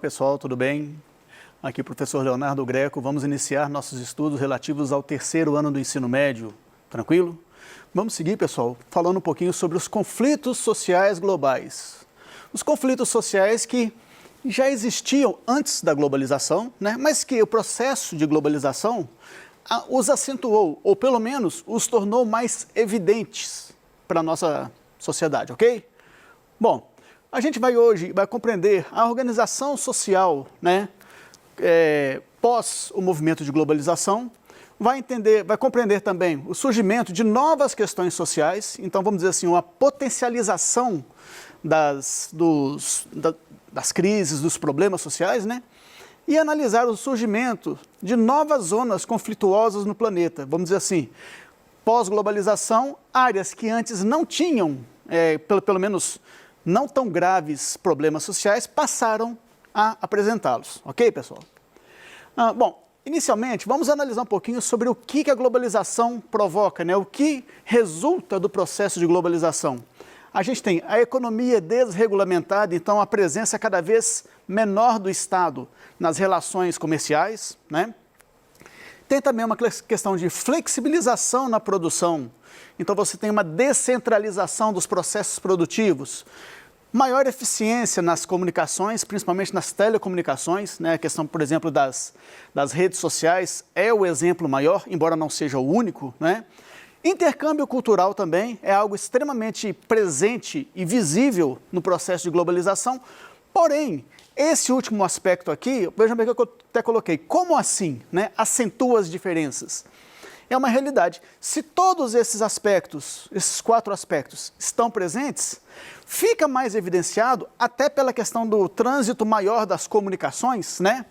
pessoal, tudo bem? Aqui professor Leonardo Greco, vamos iniciar nossos estudos relativos ao terceiro ano do ensino médio, tranquilo? Vamos seguir, pessoal, falando um pouquinho sobre os conflitos sociais globais. Os conflitos sociais que já existiam antes da globalização, né? Mas que o processo de globalização os acentuou, ou pelo menos os tornou mais evidentes para a nossa sociedade, ok? Bom, a gente vai compreender a organização social, né, pós o movimento de globalização, vai compreender também o surgimento de novas questões sociais, então vamos dizer assim, uma potencialização das crises, dos problemas sociais, né? E analisar o surgimento de novas zonas conflituosas no planeta, vamos dizer assim, pós-globalização, áreas que antes não tinham, pelo menos não tão graves problemas sociais, passaram a apresentá-los. Ok, pessoal? Bom, inicialmente, vamos analisar um pouquinho sobre o que a globalização provoca, né? O que resulta do processo de globalização. A gente tem a economia desregulamentada, então a presença cada vez menor do Estado nas relações comerciais, né? Tem também uma questão de flexibilização na produção, então você tem uma descentralização dos processos produtivos, maior eficiência nas comunicações, principalmente nas telecomunicações, né? A questão, por exemplo, das redes sociais é o exemplo maior, embora não seja o único, né? Intercâmbio cultural também é algo extremamente presente e visível no processo de globalização, porém, esse último aspecto aqui, vejam bem que eu até coloquei, como assim, né, acentua as diferenças? É uma realidade. Se todos esses aspectos, esses 4 aspectos, estão presentes, fica mais evidenciado, até pela questão do trânsito maior das comunicações, né?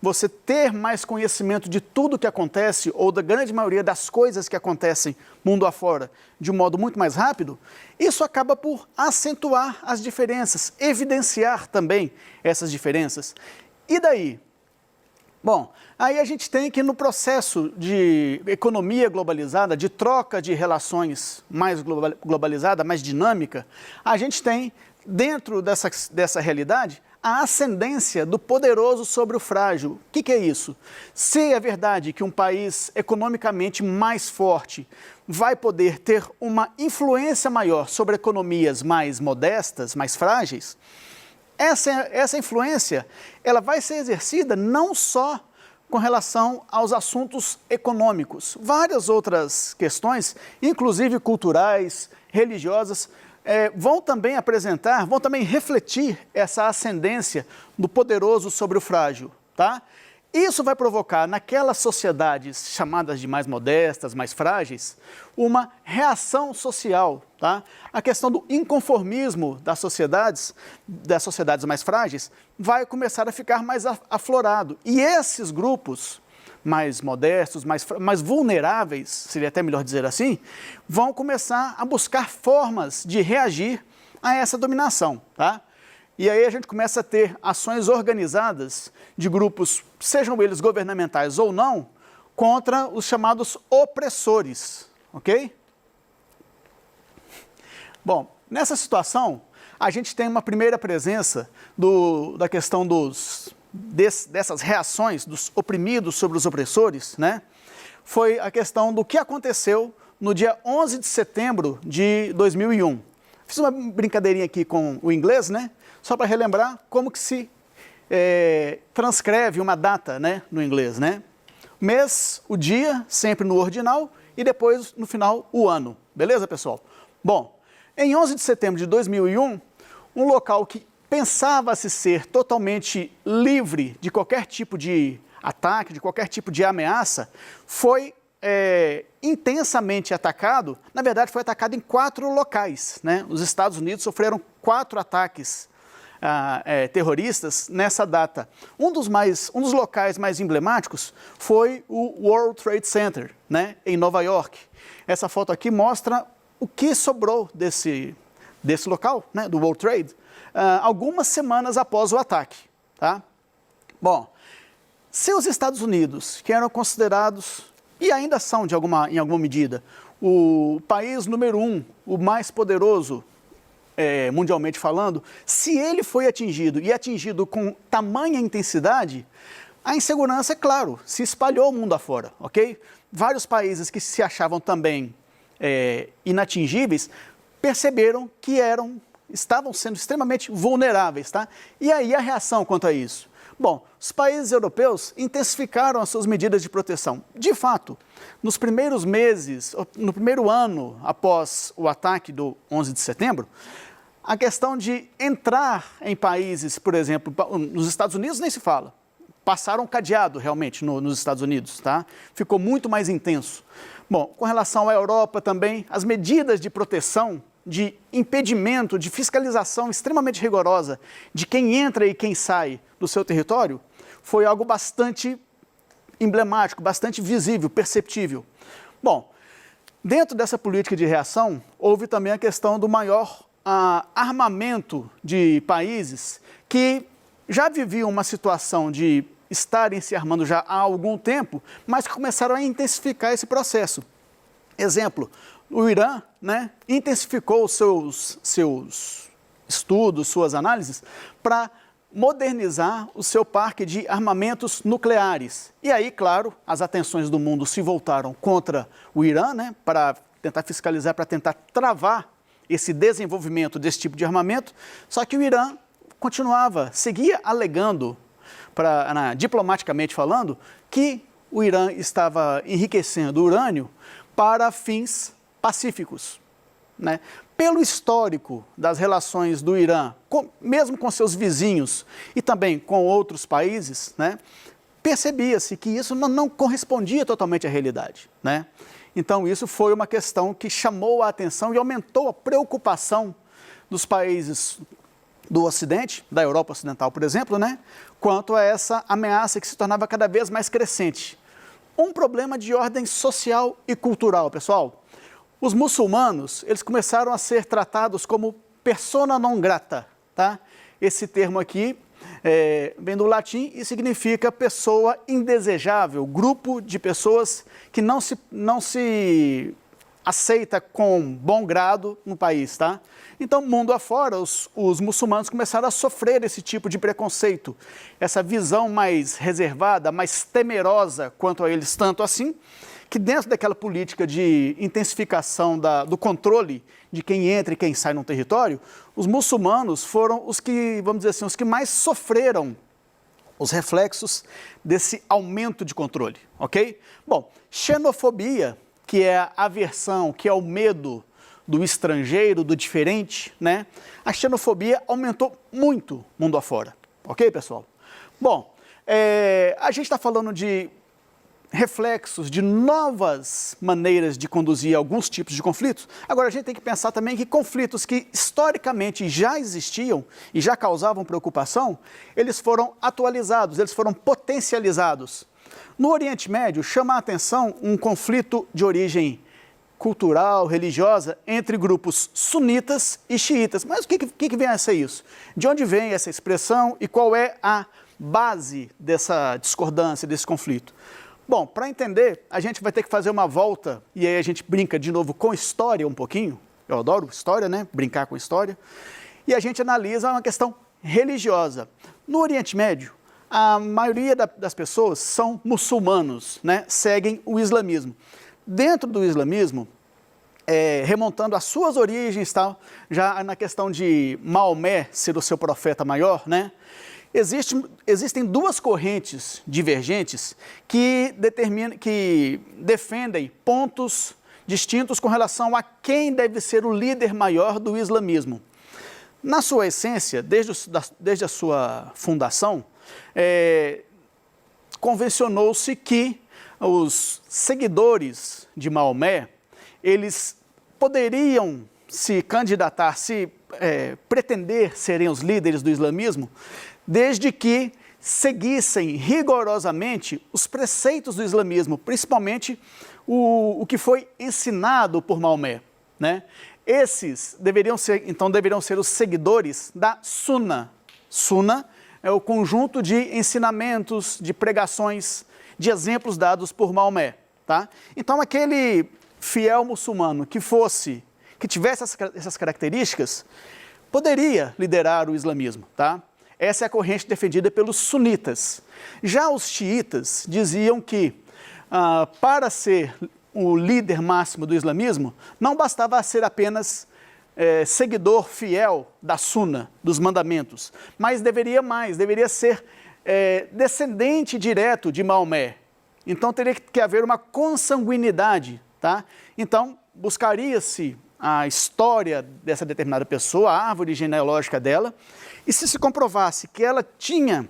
Você ter mais conhecimento de tudo que acontece, ou da grande maioria das coisas que acontecem mundo afora, de um modo muito mais rápido, isso acaba por acentuar as diferenças, evidenciar também essas diferenças. E daí? Bom, aí a gente tem que no processo de economia globalizada, de troca de relações mais globalizada, mais dinâmica, a gente tem, dentro dessa realidade, a ascendência do poderoso sobre o frágil. O que é isso? Se é verdade que um país economicamente mais forte vai poder ter uma influência maior sobre economias mais modestas, mais frágeis, essa influência ela vai ser exercida não só com relação aos assuntos econômicos, várias outras questões, inclusive culturais, religiosas, vão também refletir essa ascendência do poderoso sobre o frágil, tá? Isso vai provocar naquelas sociedades chamadas de mais modestas, mais frágeis, uma reação social, tá? A questão do inconformismo das sociedades mais frágeis vai começar a ficar mais aflorado. E esses grupos mais modestos, mais vulneráveis, seria até melhor dizer assim, vão começar a buscar formas de reagir a essa dominação, tá? E aí a gente começa a ter ações organizadas de grupos, sejam eles governamentais ou não, contra os chamados opressores, ok? Bom, nessa situação, a gente tem uma primeira presença da questão dessas reações dos oprimidos sobre os opressores, né? Foi a questão do que aconteceu no dia 11 de setembro de 2001. Fiz uma brincadeirinha aqui com o inglês, né? Só para relembrar como que se transcreve uma data, né, no inglês, né? Mês, o dia, sempre no ordinal, e depois, no final, o ano. Beleza, pessoal? Bom, em 11 de setembro de 2001, um local que pensava-se ser totalmente livre de qualquer tipo de ataque, de qualquer tipo de ameaça, foi intensamente atacado. Na verdade, foi atacado em 4 locais, né? Os Estados Unidos sofreram 4 ataques terroristas nessa data. Um dos locais mais emblemáticos foi o World Trade Center, né, em Nova York. Essa foto aqui mostra o que sobrou desse local, né, do World Trade, algumas semanas após o ataque, tá? Bom, se os Estados Unidos, que eram considerados, e ainda são em alguma medida, o país número 1, o mais poderoso mundialmente falando, se ele foi atingido e atingido com tamanha intensidade, a insegurança, é claro, se espalhou o mundo afora, ok? Vários países que se achavam também inatingíveis perceberam que estavam sendo extremamente vulneráveis, tá? E aí a reação quanto a isso? Bom, os países europeus intensificaram as suas medidas de proteção. De fato, nos primeiros meses, no primeiro ano após o ataque do 11 de setembro, a questão de entrar em países, por exemplo, nos Estados Unidos nem se fala. Passaram cadeado realmente nos Estados Unidos, tá? Ficou muito mais intenso. Bom, com relação à Europa também, as medidas de proteção, de impedimento, de fiscalização extremamente rigorosa de quem entra e quem sai do seu território, foi algo bastante emblemático, bastante visível, perceptível. Bom, dentro dessa política de reação, houve também a questão do maior armamento de países que já viviam uma situação de estarem se armando já há algum tempo, mas que começaram a intensificar esse processo. Exemplo, o Irã, né, intensificou seus estudos, suas análises, para modernizar o seu parque de armamentos nucleares. E aí, claro, as atenções do mundo se voltaram contra o Irã, né, para tentar fiscalizar, para tentar travar esse desenvolvimento desse tipo de armamento, só que o Irã seguia alegando, diplomaticamente falando, que o Irã estava enriquecendo urânio para fins pacíficos, né? Pelo histórico das relações do Irã, mesmo com seus vizinhos e também com outros países, né, percebia-se que isso não correspondia totalmente à realidade, né? Então isso foi uma questão que chamou a atenção e aumentou a preocupação dos países do Ocidente, da Europa Ocidental, por exemplo, né, quanto a essa ameaça que se tornava cada vez mais crescente. Um problema de ordem social e cultural, pessoal. Os muçulmanos, eles começaram a ser tratados como persona non grata, tá? Esse termo aqui vem do latim e significa pessoa indesejável, grupo de pessoas que não se aceita com bom grado no país, tá? Então, mundo afora, os muçulmanos começaram a sofrer esse tipo de preconceito, essa visão mais reservada, mais temerosa quanto a eles, tanto assim, que dentro daquela política de intensificação do controle de quem entra e quem sai num território, os muçulmanos foram os que, vamos dizer assim, os que mais sofreram os reflexos desse aumento de controle, ok? Bom, xenofobia, que é a aversão, que é o medo do estrangeiro, do diferente, né? A xenofobia aumentou muito mundo afora, ok, pessoal? Bom, a gente está falando de reflexos de novas maneiras de conduzir alguns tipos de conflitos. Agora, a gente tem que pensar também que conflitos que historicamente já existiam e já causavam preocupação, eles foram atualizados, eles foram potencializados. No Oriente Médio, chama a atenção um conflito de origem cultural, religiosa, entre grupos sunitas e xiitas. Mas o que vem a ser isso? De onde vem essa expressão e qual é a base dessa discordância, desse conflito? Bom, para entender, a gente vai ter que fazer uma volta, e aí a gente brinca de novo com história um pouquinho. Eu adoro história, né? Brincar com história. E a gente analisa uma questão religiosa. No Oriente Médio, a maioria das pessoas são muçulmanos, né? Seguem o islamismo. Dentro do islamismo, remontando às suas origens, tal, já na questão de Maomé ser o seu profeta maior, né? Existem duas correntes divergentes que defendem pontos distintos com relação a quem deve ser o líder maior do islamismo. Na sua essência, desde a sua fundação, convencionou-se que os seguidores de Maomé, eles poderiam se candidatar, pretender serem os líderes do islamismo, desde que seguissem rigorosamente os preceitos do islamismo, principalmente o que foi ensinado por Maomé, né? Esses deveriam ser os seguidores da Sunna. Sunna é o conjunto de ensinamentos, de pregações, de exemplos dados por Maomé, tá? Então, aquele fiel muçulmano que tivesse essas características, poderia liderar o islamismo, tá? Essa é a corrente defendida pelos sunitas. Já os xiitas diziam que, para ser o líder máximo do islamismo, não bastava ser apenas seguidor fiel da Sunna, dos mandamentos, mas deveria ser descendente direto de Maomé. Então teria que haver uma consanguinidade, tá? Então buscaria-se a história dessa determinada pessoa, a árvore genealógica dela, e se comprovasse que ela tinha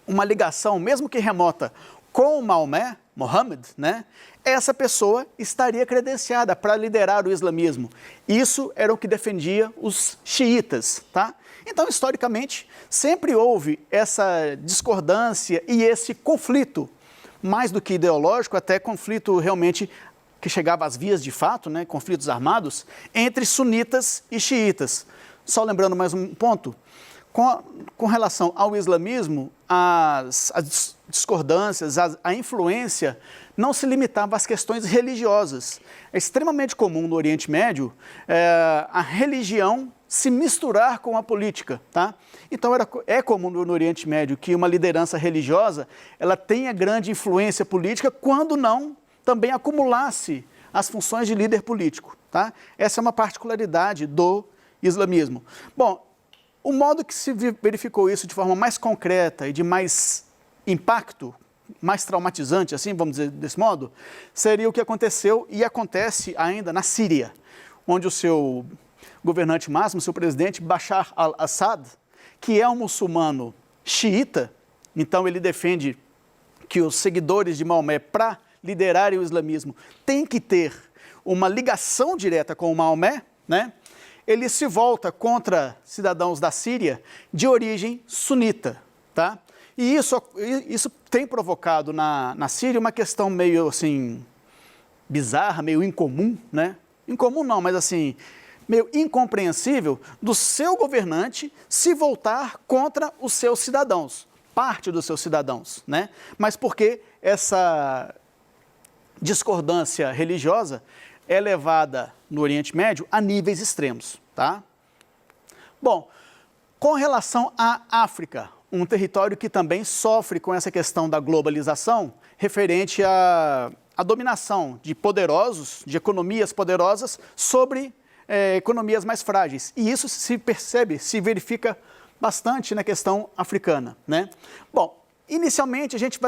uma ligação, mesmo que remota, com Maomé, Mohammed, né? Essa pessoa estaria credenciada para liderar o islamismo. Isso era o que defendia os xiitas, tá? Então, historicamente, sempre houve essa discordância e esse conflito, mais do que ideológico, até conflito realmente que chegava às vias de fato, né? Conflitos armados, entre sunitas e xiitas. Só lembrando mais um ponto, com relação ao islamismo, as discordâncias, a influência não se limitava às questões religiosas. É extremamente comum no Oriente Médio a religião se misturar com a política, tá? Então é comum no Oriente Médio que uma liderança religiosa ela tenha grande influência política, quando não também acumulasse as funções de líder político, tá? Essa é uma particularidade do islamismo. Bom, o modo que se verificou isso de forma mais concreta e de mais impacto, mais traumatizante, assim, vamos dizer desse modo, seria o que aconteceu e acontece ainda na Síria, onde o seu governante máximo, seu presidente, Bashar al-Assad, que é um muçulmano xiita, então ele defende que os seguidores de Maomé, para liderarem o islamismo, têm que ter uma ligação direta com o Maomé, né? Ele se volta contra cidadãos da Síria de origem sunita, tá? E isso tem provocado na Síria uma questão meio assim bizarra, meio incomum, né? Incomum não, mas assim, meio incompreensível do seu governante se voltar contra os seus cidadãos, parte dos seus cidadãos, né? Mas porque essa discordância religiosa é levada no Oriente Médio a níveis extremos, tá? Bom, com relação à África, um território que também sofre com essa questão da globalização, referente à dominação de poderosos, de economias poderosas sobre economias mais frágeis. E isso se percebe, se verifica bastante na questão africana, né? Bom, inicialmente a gente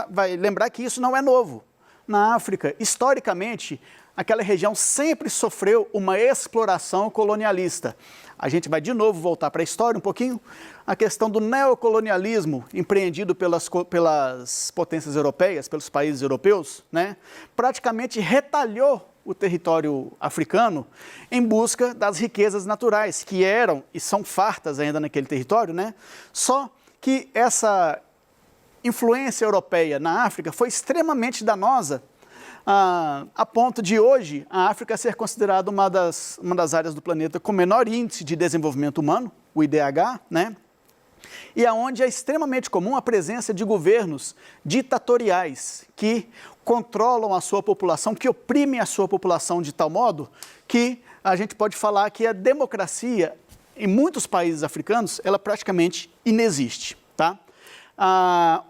vai lembrar que isso não é novo. Na África, historicamente, aquela região sempre sofreu uma exploração colonialista. A gente vai de novo voltar para a história um pouquinho. A questão do neocolonialismo empreendido pelas potências europeias, pelos países europeus, né, praticamente retalhou o território africano em busca das riquezas naturais, que eram e são fartas ainda naquele território, né? Só que essa influência europeia na África foi extremamente danosa, a ponto de hoje a África ser considerada uma das áreas do planeta com menor índice de desenvolvimento humano, o IDH, né? E aonde é extremamente comum a presença de governos ditatoriais que controlam a sua população, que oprimem a sua população de tal modo que a gente pode falar que a democracia em muitos países africanos ela praticamente inexiste, tá?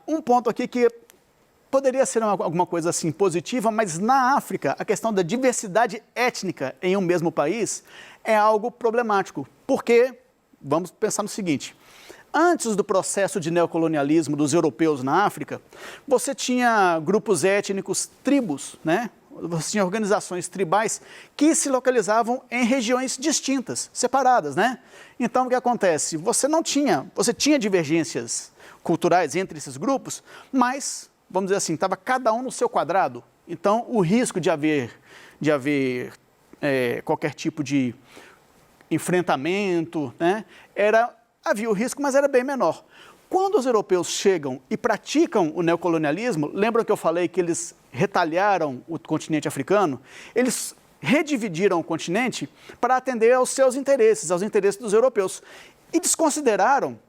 Um ponto aqui que poderia ser alguma coisa assim positiva, mas na África a questão da diversidade étnica em um mesmo país é algo problemático, porque, vamos pensar no seguinte, antes do processo de neocolonialismo dos europeus na África, você tinha grupos étnicos, tribos, né? Você tinha organizações tribais que se localizavam em regiões distintas, separadas, né? Então o que acontece? Você tinha divergências culturais entre esses grupos, mas, vamos dizer assim, estava cada um no seu quadrado. Então, o risco de haver qualquer tipo de enfrentamento, né, havia o risco, mas era bem menor. Quando os europeus chegam e praticam o neocolonialismo, lembram que eu falei que eles retalharam o continente africano? Eles redividiram o continente para atender aos seus interesses, aos interesses dos europeus, e desconsideraram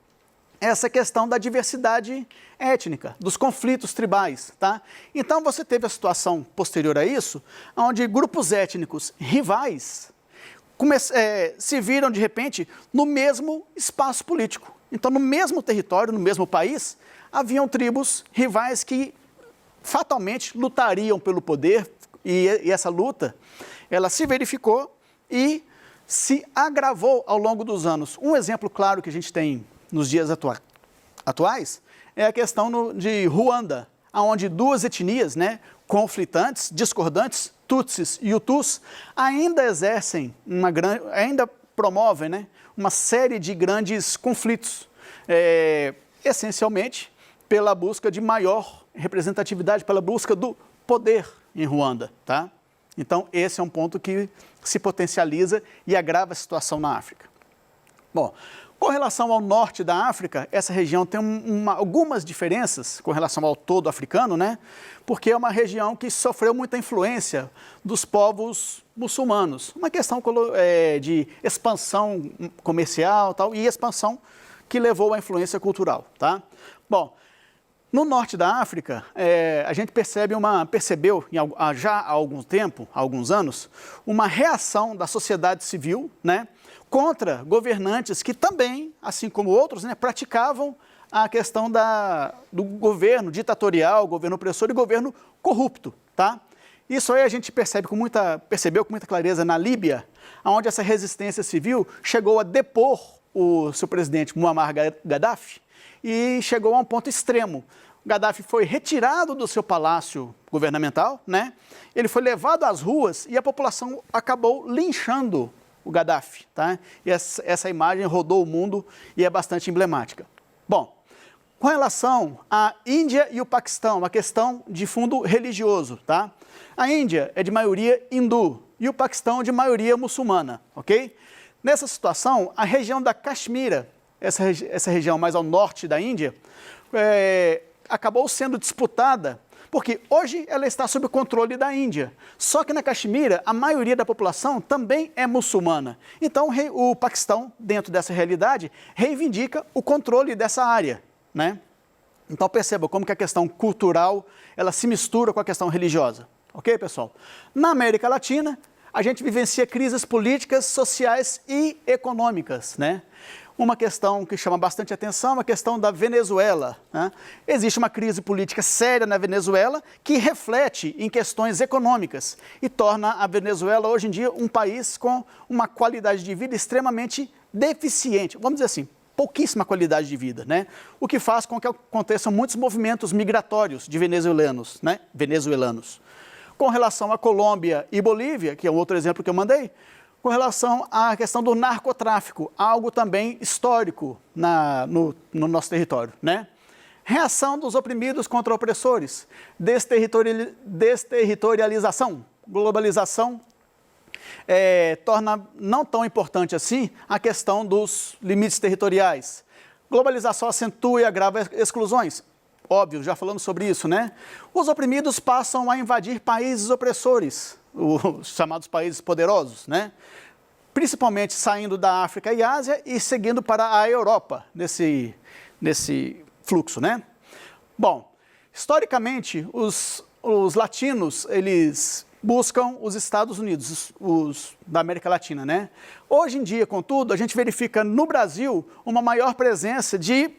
essa questão da diversidade étnica, dos conflitos tribais, tá? Então você teve a situação posterior a isso, onde grupos étnicos rivais se viram, de repente, no mesmo espaço político. Então, no mesmo território, no mesmo país, haviam tribos rivais que fatalmente lutariam pelo poder, e essa luta, ela se verificou e se agravou ao longo dos anos. Um exemplo claro que a gente tem nos dias atuais é a questão de Ruanda, onde duas etnias, né, conflitantes, discordantes, Tutsis e Hutus, ainda exercem ainda promovem, né, uma série de grandes conflitos, essencialmente pela busca de maior representatividade, pela busca do poder em Ruanda, tá? Então, esse é um ponto que se potencializa e agrava a situação na África. Bom, com relação ao norte da África, essa região tem algumas diferenças com relação ao todo africano, né? Porque é uma região que sofreu muita influência dos povos muçulmanos. Uma questão de expansão comercial tal, e expansão que levou à influência cultural, tá? Bom, no norte da África, a gente percebeu já há algum tempo, há alguns anos, uma reação da sociedade civil, né, contra governantes que também, assim como outros, né, praticavam a questão do governo ditatorial, governo opressor e governo corrupto, tá? Isso aí a gente percebeu com muita clareza na Líbia, onde essa resistência civil chegou a depor o seu presidente Muammar Gaddafi e chegou a um ponto extremo. Gaddafi foi retirado do seu palácio governamental, né? Ele foi levado às ruas e a população acabou linchando o Gaddafi, tá? E essa imagem rodou o mundo e é bastante emblemática. Bom, com relação à Índia e o Paquistão, uma questão de fundo religioso, tá? A Índia é de maioria hindu e o Paquistão de maioria muçulmana, ok? Nessa situação, a região da Caxemira, essa região mais ao norte da Índia, acabou sendo disputada, porque hoje ela está sob o controle da Índia. Só que na Caxemira, a maioria da população também é muçulmana. Então, o Paquistão, dentro dessa realidade, reivindica o controle dessa área, né? Então, perceba como que a questão cultural, ela se mistura com a questão religiosa. Ok, pessoal? Na América Latina, a gente vivencia crises políticas, sociais e econômicas, né? Uma questão que chama bastante atenção é a questão da Venezuela, né? Existe uma crise política séria na Venezuela que reflete em questões econômicas e torna a Venezuela, hoje em dia, um país com uma qualidade de vida extremamente deficiente. Vamos dizer assim, pouquíssima qualidade de vida, né? O que faz com que aconteçam muitos movimentos migratórios de venezuelanos, né? Com relação à Colômbia e Bolívia, que é um outro exemplo que eu mandei, com relação à questão do narcotráfico, algo também histórico no nosso território, né? Reação dos oprimidos contra opressores, desterritorialização, globalização, torna não tão importante assim a questão dos limites territoriais. Globalização acentua e agrava exclusões. Óbvio, já falamos sobre isso, né? Os oprimidos passam a invadir países opressores, os chamados países poderosos, né? Principalmente saindo da África e Ásia e seguindo para a Europa, nesse fluxo, né? Bom, historicamente, os latinos, eles buscam os Estados Unidos, os da América Latina, né? Hoje em dia, contudo, a gente verifica no Brasil uma maior presença de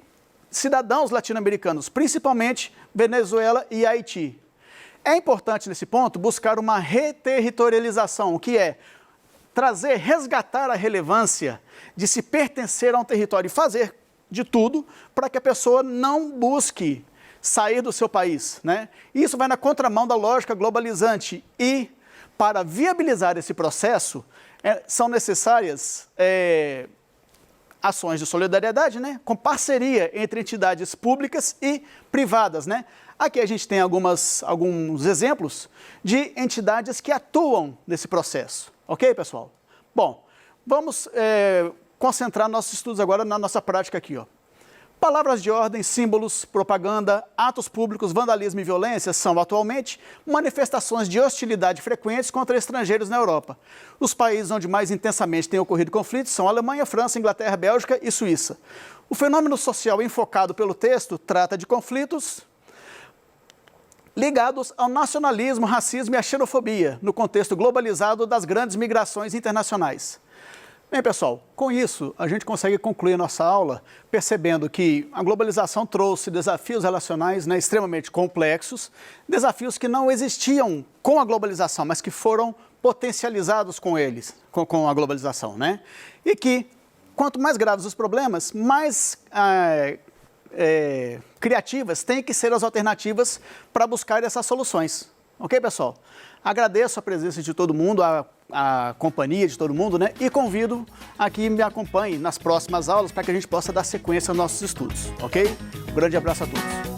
cidadãos latino-americanos, principalmente Venezuela e Haiti. É importante, nesse ponto, buscar uma reterritorialização, que é resgatar a relevância de se pertencer a um território e fazer de tudo para que a pessoa não busque sair do seu país, né? Isso vai na contramão da lógica globalizante e, para viabilizar esse processo, são necessárias ações de solidariedade, né, com parceria entre entidades públicas e privadas, né? Aqui a gente tem alguns exemplos de entidades que atuam nesse processo. Ok, pessoal? Bom, vamos concentrar nossos estudos agora na nossa prática aqui, ó. Palavras de ordem, símbolos, propaganda, atos públicos, vandalismo e violência são, atualmente, manifestações de hostilidade frequentes contra estrangeiros na Europa. Os países onde mais intensamente têm ocorrido conflitos são Alemanha, França, Inglaterra, Bélgica e Suíça. O fenômeno social enfocado pelo texto trata de conflitos ligados ao nacionalismo, racismo e à xenofobia, no contexto globalizado das grandes migrações internacionais. Bem, pessoal, com isso a gente consegue concluir a nossa aula percebendo que a globalização trouxe desafios relacionais, né, extremamente complexos, desafios que não existiam com a globalização, mas que foram potencializados com eles, com a globalização, né? E que, quanto mais graves os problemas, mais criativas têm que ser as alternativas para buscar essas soluções. Ok, pessoal? Agradeço a presença de todo mundo, a companhia de todo mundo, né? E convido a que me acompanhe nas próximas aulas para que a gente possa dar sequência aos nossos estudos, ok? Um grande abraço a todos.